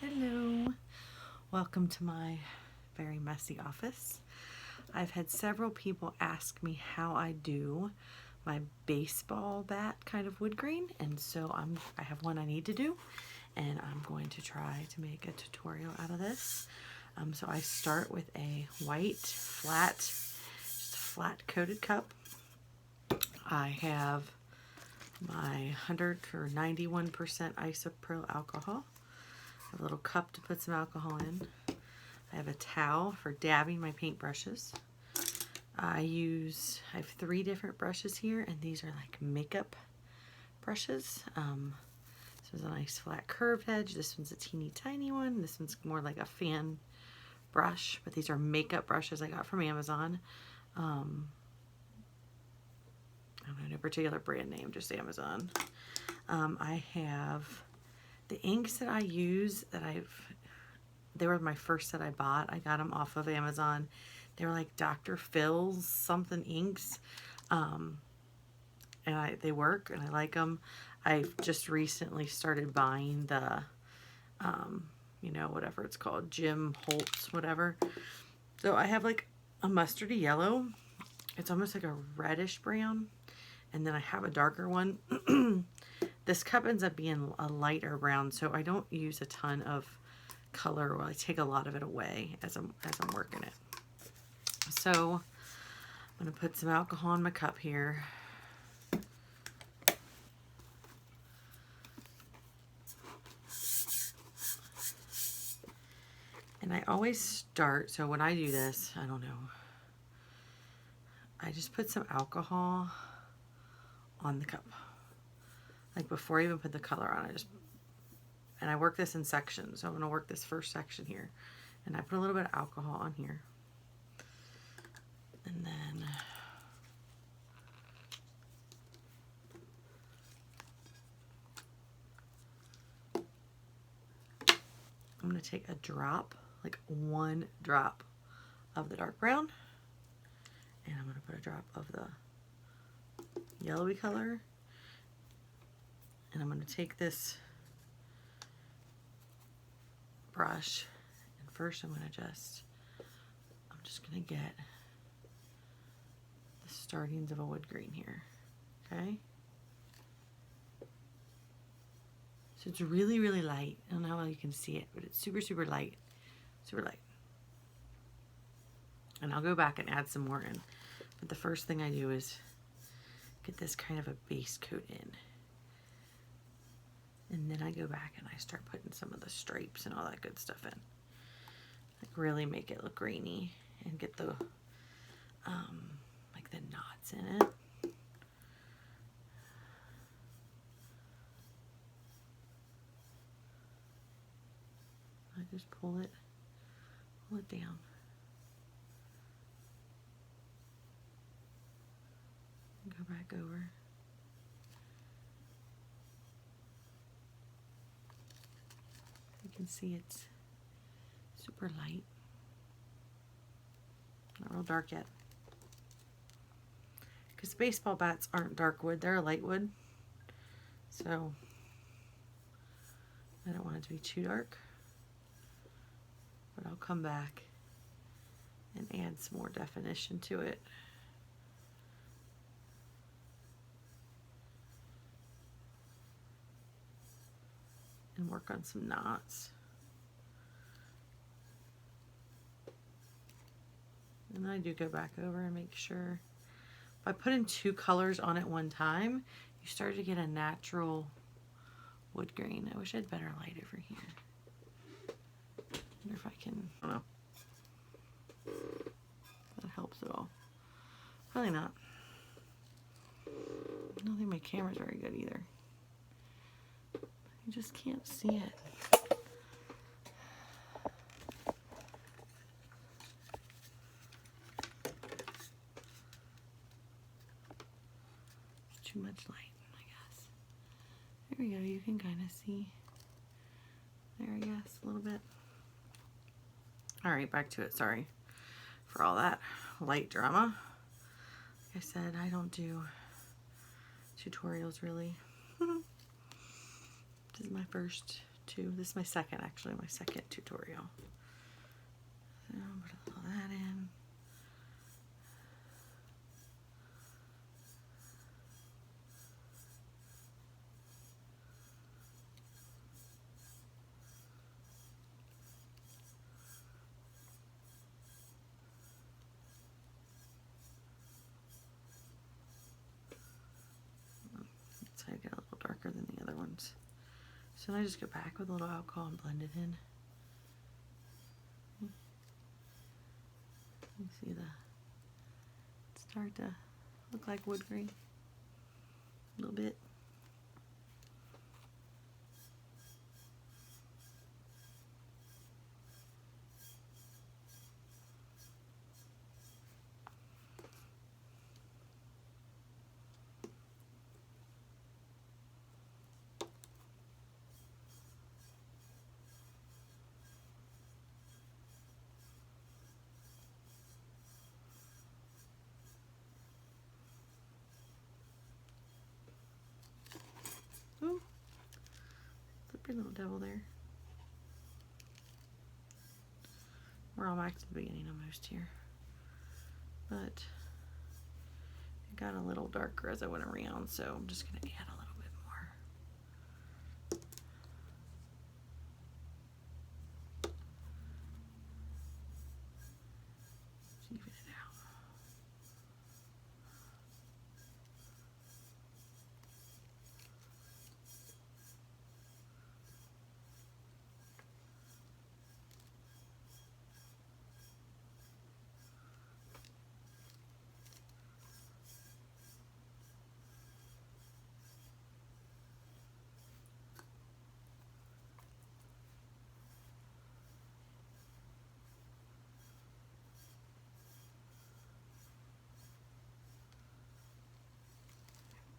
Hello, welcome to my very messy office. I've had several people ask me how I do my baseball bat kind of wood grain, and so I have one I need to do, and I'm going to try to make a tutorial out of this. So I start with a white just flat coated cup. I have my 100 or 91% isopropyl alcohol. I have a little cup to put some alcohol in. I have a towel for dabbing my paintbrushes. I have 3 different brushes here, and these are like makeup brushes. This is a nice flat curved edge. This one's a teeny tiny one. This one's more like a fan brush, but these are makeup brushes I got from Amazon. I don't know, no particular brand name, just Amazon. I have the inks that I use they were my first that I bought. I got them off of Amazon. They were like Dr. Phil's something inks. And they work and I like them. I've just recently started buying the, whatever it's called, Jim Holtz, whatever. So I have like a mustardy yellow. It's almost like a reddish brown. And then I have a darker one. This cup ends up being a lighter brown, so I don't use a ton of color, or I take a lot of it away as I'm working it. So I'm going to put some alcohol in my cup here. And I always start, so when I do this, I don't know, I just put some alcohol on the cup. Like before I even put the color on, I work this in sections. So I'm going to work this first section here. And I put a little bit of alcohol on here. And then I'm going to take a drop, like 1 drop of the dark brown. And I'm going to put a drop of the yellowy color. And I'm going to take this brush, and first I'm just going to get the startings of a wood grain here, okay? So it's really, really light. I don't know how well you can see it, but it's super, super light, super light. And I'll go back and add some more in. But the first thing I do is get this kind of a base coat in. And then I go back and I start putting some of the stripes and all that good stuff in. Like really make it look grainy and get the like the knots in it. I just pull it down. And go back over. You can see it's super light. Not real dark yet. Because baseball bats aren't dark wood, they're a light wood. So I don't want it to be too dark. But I'll come back and add some more definition to it. And work on some knots. And I do go back over and make sure. By putting 2 colors on at one time, you start to get a natural wood grain. I wish I had better light over here. I wonder if I can, I don't know. If that helps at all. Probably not. I don't think my camera's very good either. You just can't see it. It's too much light, I guess. There we go, you can kind of see there, I guess, a little bit. Alright, back to it, sorry for all that light drama. Like I said, I don't do tutorials really. This is my first 2. This is my second, actually, my second tutorial. So put all that in. So I get a little darker than the other ones. So then I just go back with a little alcohol and blend it in. You see start to look like wood grain a little bit. Ooh, slippery little devil there. We're all back to the beginning almost here. But it got a little darker as I went around, so I'm just going to add a little bit more. Even it out.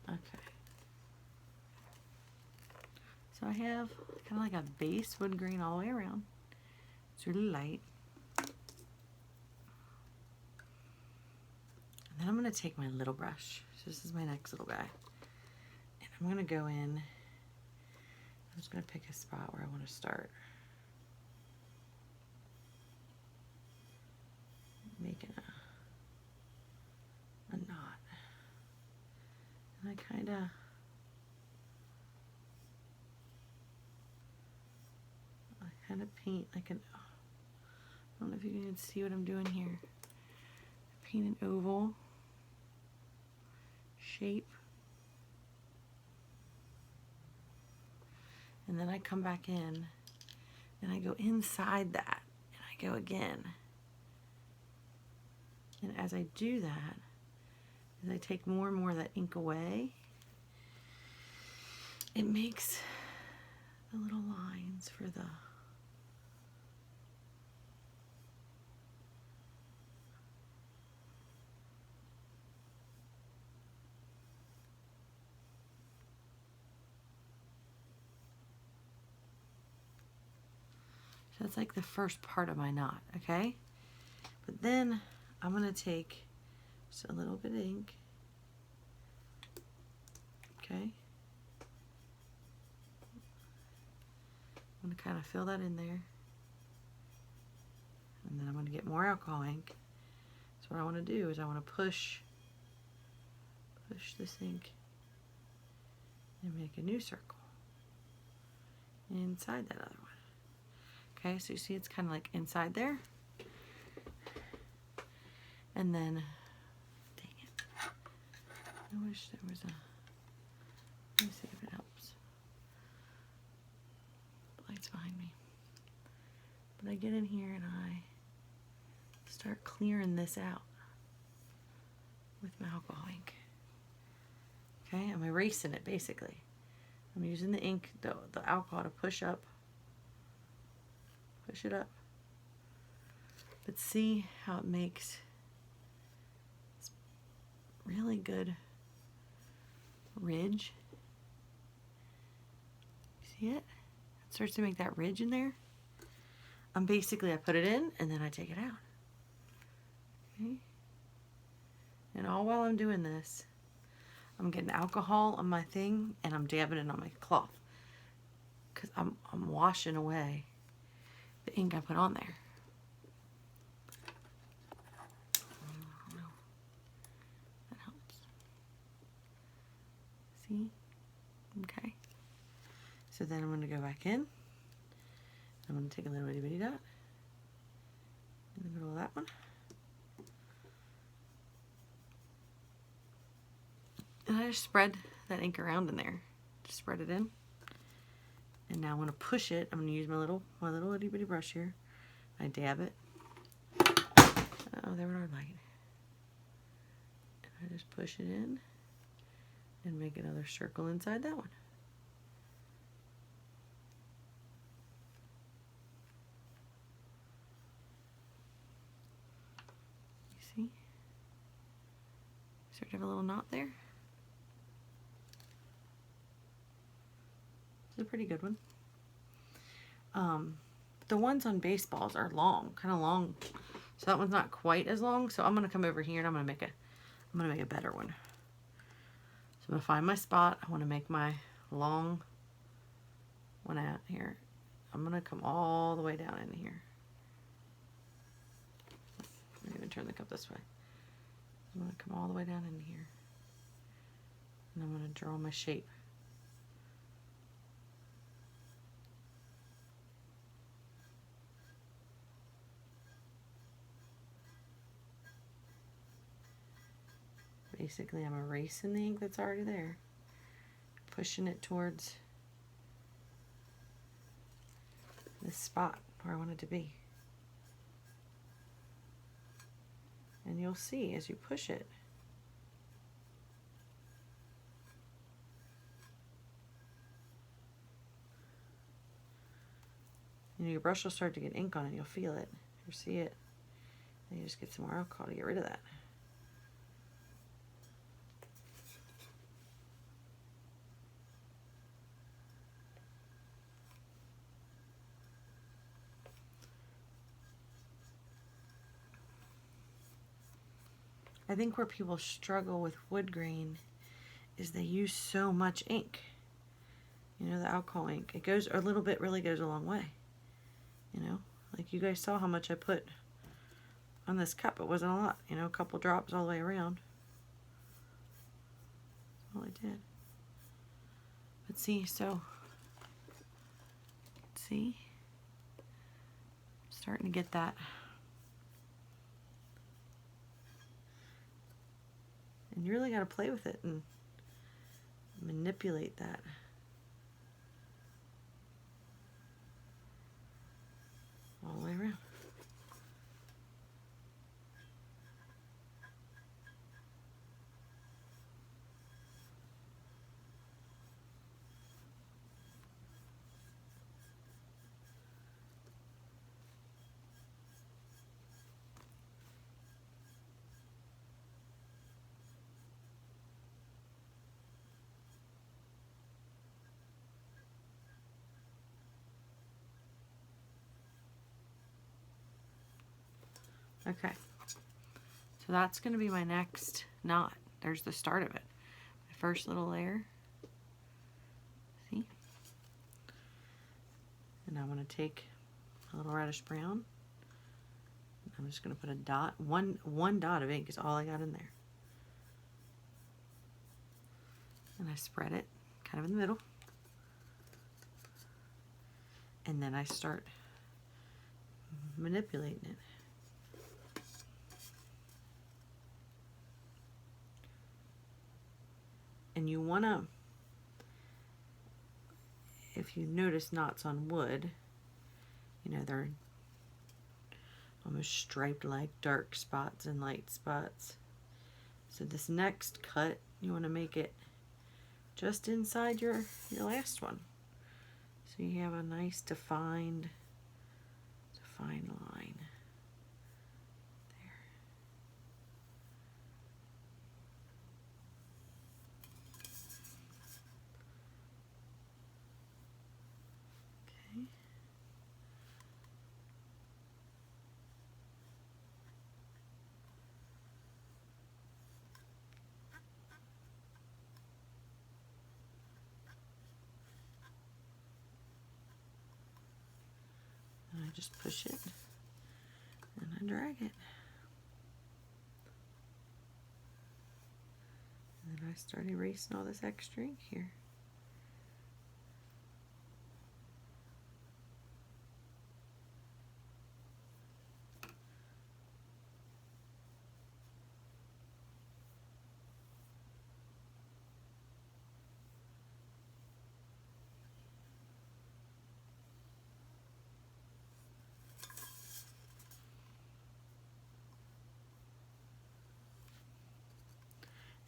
Okay. So I have kind of like a base wood grain all the way around. It's really light. And then I'm going to take my little brush. So this is my next little guy. And I'm going to go in. I'm just going to pick a spot where I want to start. Making a knot. And I kind of paint like an, I don't know if you can see what I'm doing here. Paint an oval shape. And then I come back in and I go inside that and I go again. And as I do that, as I take more and more of that ink away, it makes the little lines for the so that's like the first part of my knot, okay? But then I'm gonna take just a little bit of ink, okay? I'm gonna kind of fill that in there. And then I'm gonna get more alcohol ink. So what I wanna do is I wanna push this ink and make a new circle inside that other one. Okay, so you see it's kind of like inside there. And then, dang it, I wish there was a, let me see if it helps. The light's behind me. But I get in here and I start clearing this out with my alcohol ink. Okay, I'm erasing it basically. I'm using the ink, the alcohol to push it up. But see how it makes this really good ridge. See it? It starts to make that ridge in there. I put it in and then I take it out. Okay. And all while I'm doing this, I'm getting alcohol on my thing and I'm dabbing it on my cloth. because I'm washing away the ink I put on there. That helps. See? Okay. So then I'm going to go back in. I'm going to take a little itty bitty dot in the middle of that one. And I just spread that ink around in there. Just spread it in. And now I'm going to push it. I'm going to use my little itty bitty brush here. I dab it. Oh, there went our light. And I just push it in and make another circle inside that one. You see? Start to have a little knot there. It's a pretty good one. The ones on baseballs are long, kind of long. So that one's not quite as long. So I'm gonna come over here and I'm gonna make a better one. So I'm gonna find my spot. I want to make my long one out here. I'm gonna come all the way down in here. I'm gonna turn the cup this way. I'm gonna come all the way down in here, and I'm gonna draw my shape. Basically, I'm erasing the ink that's already there, pushing it towards this spot where I want it to be. And you'll see as you push it, you know, your brush will start to get ink on it, you'll feel it, you'll see it, and you just get some more alcohol to get rid of that. I think where people struggle with wood grain is they use so much ink. You know, the alcohol ink. It goes, a little bit really goes a long way. You know, like you guys saw how much I put on this cup. It wasn't a lot, you know, a couple drops all the way around. That's all I did. But see, so, see? I'm starting to get that. And you really got to play with it and manipulate that. All the way around. Okay, so that's going to be my next knot. There's the start of it. My first little layer. See? And I'm going to take a little reddish brown. I'm just going to put a dot. One dot of ink is all I got in there. And I spread it kind of in the middle. And then I start manipulating it. And you want to, if you notice knots on wood, you know, they're almost striped like dark spots and light spots. So this next cut, you want to make it just inside your last one. So you have a nice defined line. I just push it and I drag it. And then I start erasing all this extra ink here.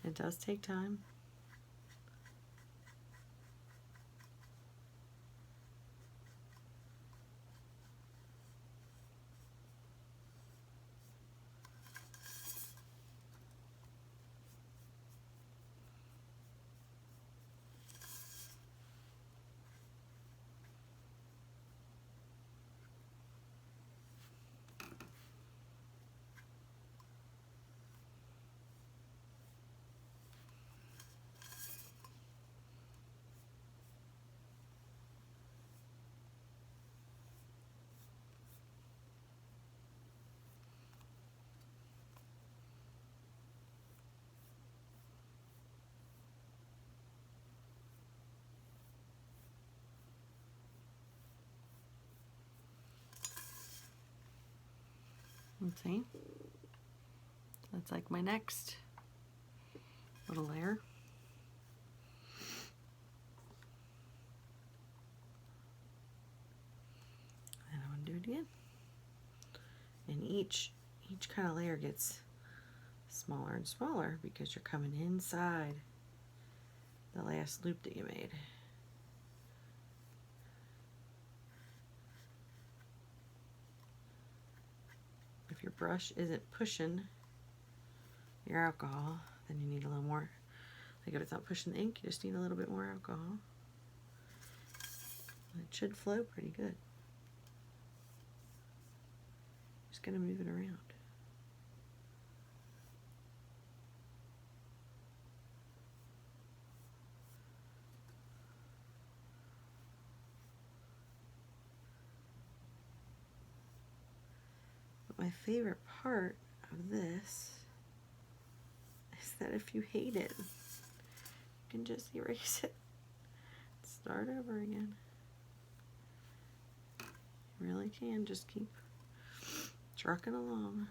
It does take time. Let's see. That's like my next little layer. And I'm going to do it again. And each kind of layer gets smaller and smaller because you're coming inside the last loop that you made. If your brush isn't pushing your alcohol, then you need a little more. Like if it's not pushing the ink, you just need a little bit more alcohol. It should flow pretty good. Just gonna move it around. But my favorite part of this is that if you hate it, you can just erase it. Start over again. You really can just keep trucking along.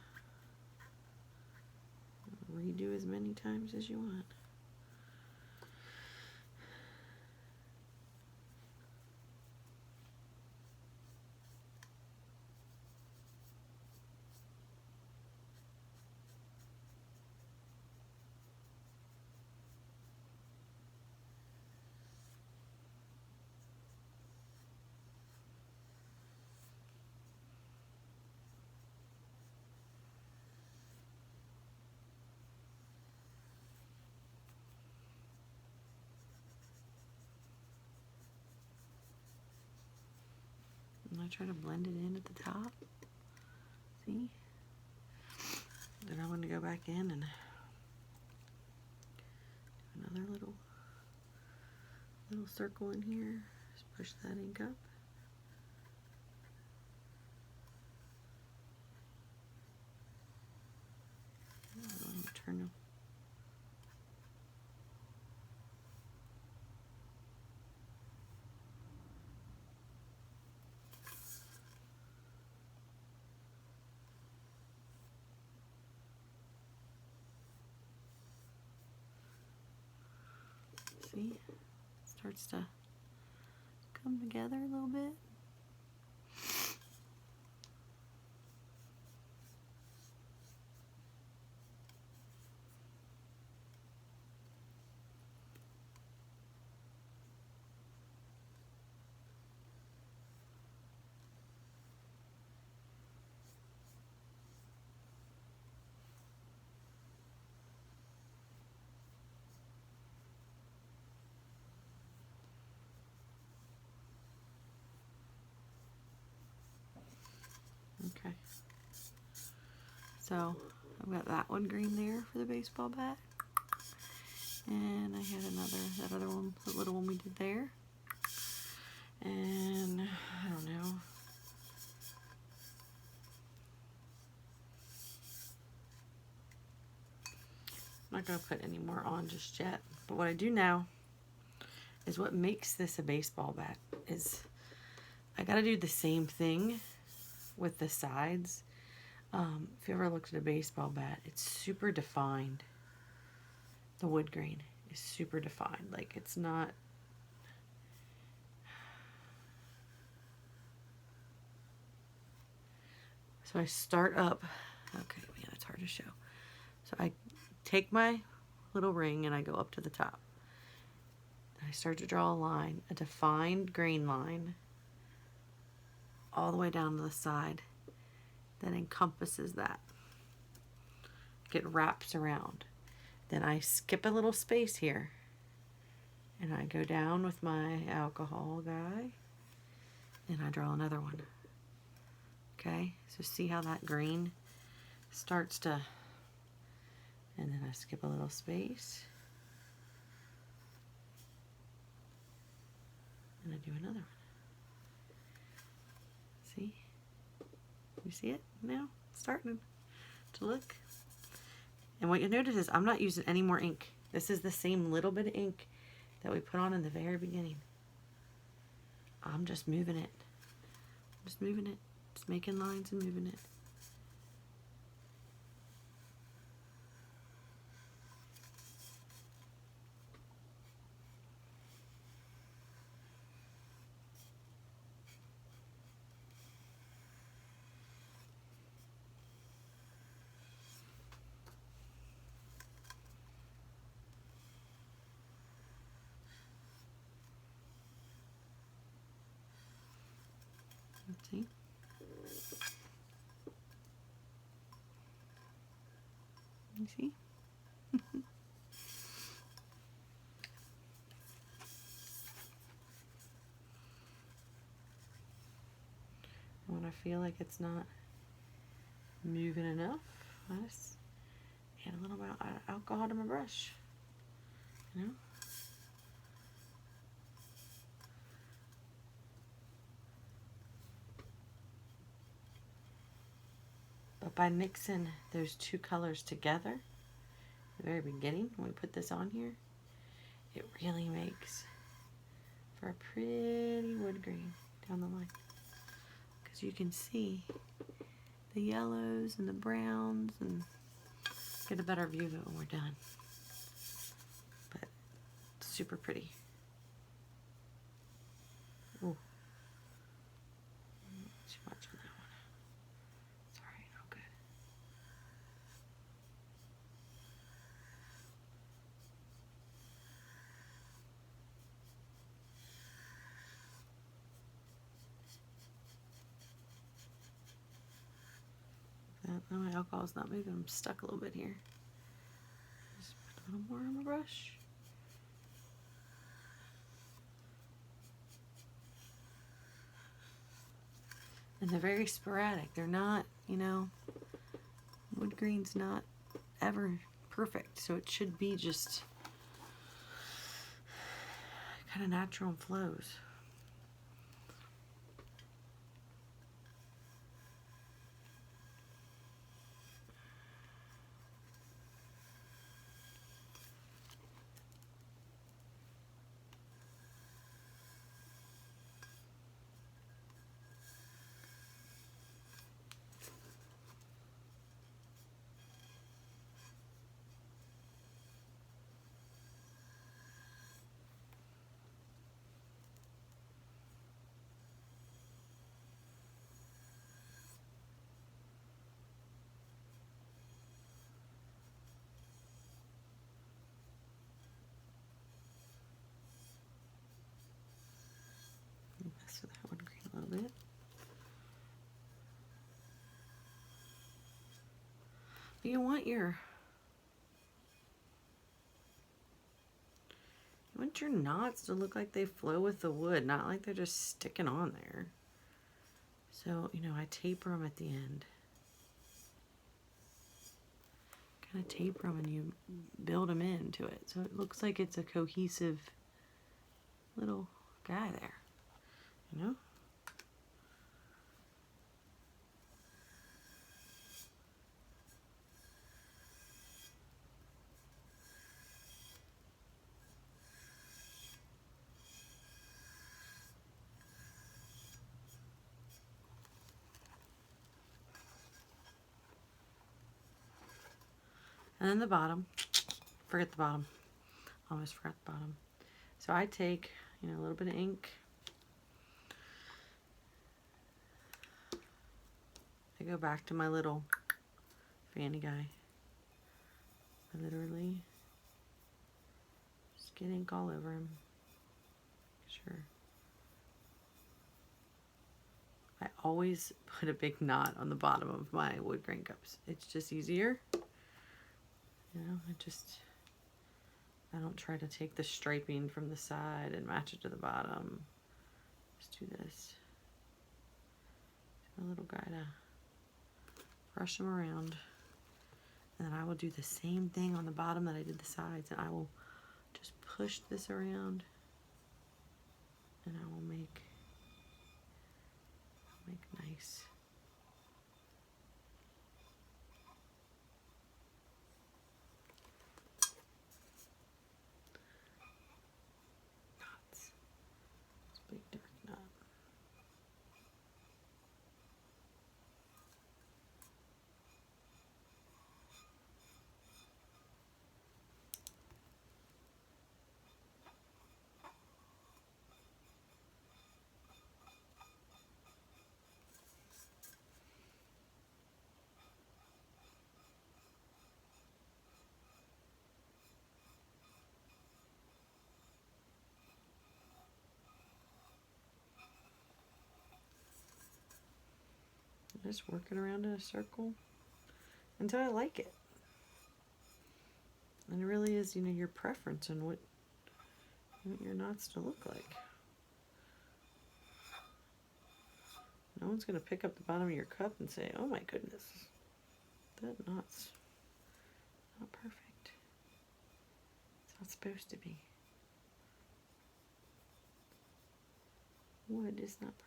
Redo as many times as you want. And I try to blend it in at the top. See? Then I'm going to go back in and do another little circle in here. Just push that ink up. Turn them. See, it starts to come together a little bit. Okay, so I've got that one green there for the baseball bat, and I had that other one, the little one we did there, and I don't know, not going to put any more on just yet. But what I do now is what makes this a baseball bat is I got to do the same thing with the sides. If you ever looked at a baseball bat, it's super defined. The wood grain is super defined. Like, it's not... So I start up. Okay, yeah, it's hard to show. So I take my little ring and I go up to the top. And I start to draw a line, a defined grain line, all the way down to the side that encompasses that. It wraps around. Then I skip a little space here and I go down with my alcohol guy and I draw another one. Okay, so see how that green starts to, and then I skip a little space and I do another one. See? You see it now? It's starting to look. And what you'll notice is I'm not using any more ink. This is the same little bit of ink that we put on in the very beginning. I'm just moving it. Just moving it. Just making lines and moving it. Let's see. You see? When I feel like it's not moving enough, I just add a little bit of alcohol to my brush. You know? But by mixing those two colors together at the very beginning, when we put this on here, it really makes for a pretty wood grain down the line. Because you can see the yellows and the browns and get a better view of it when we're done. But it's super pretty. Ooh. Too much on that one. Sorry, no good. No, my alcohol's not moving. I'm stuck a little bit here. Just put a little more on the brush. And they're very sporadic. They're not, you know, wood grain's not ever perfect. So it should be just kind of natural and flows. Mess with that wood grain a little bit. But you want your knots to look like they flow with the wood, not like they're just sticking on there. So, you know, I taper them at the end. Kind of taper them and you build them into it. So it looks like it's a cohesive little guy there, you know? And then the bottom, forget the bottom, almost forgot the bottom. So I take, you know, a little bit of ink. I go back to my little fanny guy. I literally just get ink all over him. Sure. I always put a big knot on the bottom of my wood grain cups. It's just easier. You know, I don't try to take the striping from the side and match it to the bottom. Just do this. My little guy to brush them around. And then I will do the same thing on the bottom that I did the sides. And I will just push this around. And I will make nice knots. This big dark knot. Just work it around in a circle until I like it. And it really is, you know, your preference on what you want your knots to look like. No one's going to pick up the bottom of your cup and say, oh my goodness, that knot's not perfect. It's not supposed to be. Wood is not perfect.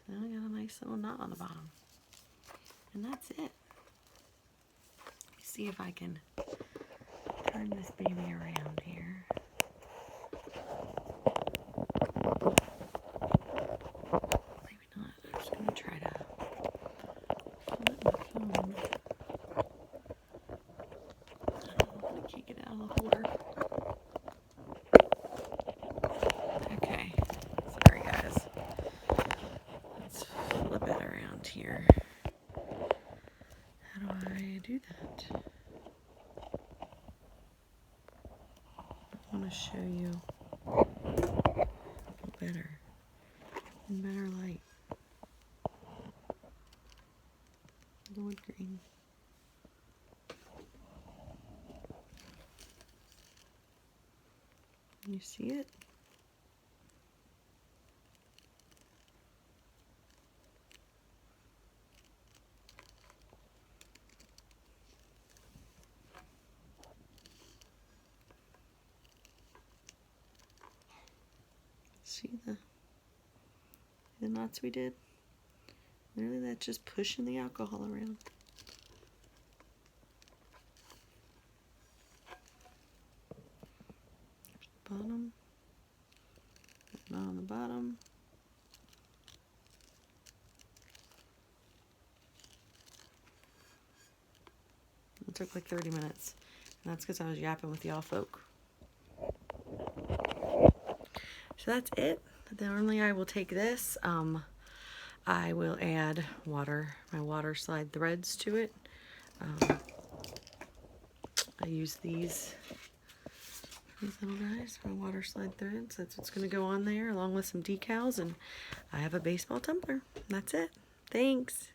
Now I got a nice little knot on the bottom. And that's it. Let me see if I can turn this baby around here. Maybe not. I'm just going to try to flip my phone. I want to kick it out of the holder. Okay. Sorry, guys. Let's flip it around here. How do I do that? I want to show you better in better light. The wood grain. You see it? See the knots we did? Really, that's just pushing the alcohol around. Bottom, not on the bottom. It took like 30 minutes, and that's because I was yapping with y'all folk. So that's it. Then only I will take this. I will add water, my water slide threads to it. I use these little guys, my water slide threads. That's what's going to go on there, along with some decals, and I have a baseball tumbler. That's it. Thanks.